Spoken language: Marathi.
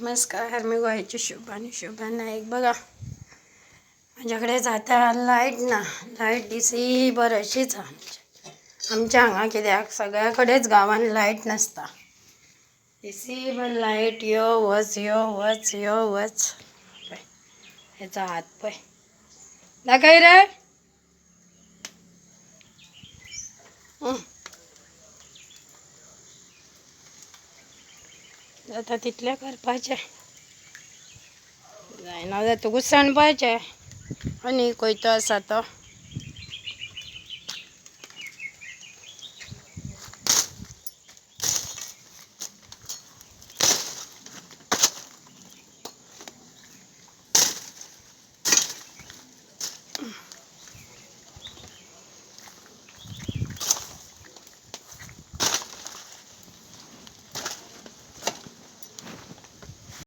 नमस्कार, मी गोव्याची शुभा नाईक. बघा माझ्याकडे जाता लाईट ना, लाईट दिसी बरशीच आमच्या हांगा कित्याक सगळ्याकडेच गांवान लाईट नसता. दिसी बर लाईट यो वच यो वच यो वच. ह्याचा हात पय दाखय रे. आता तितले करपाचे जायना जाता घुसण पाहिजे आणि कोयतो आसा तो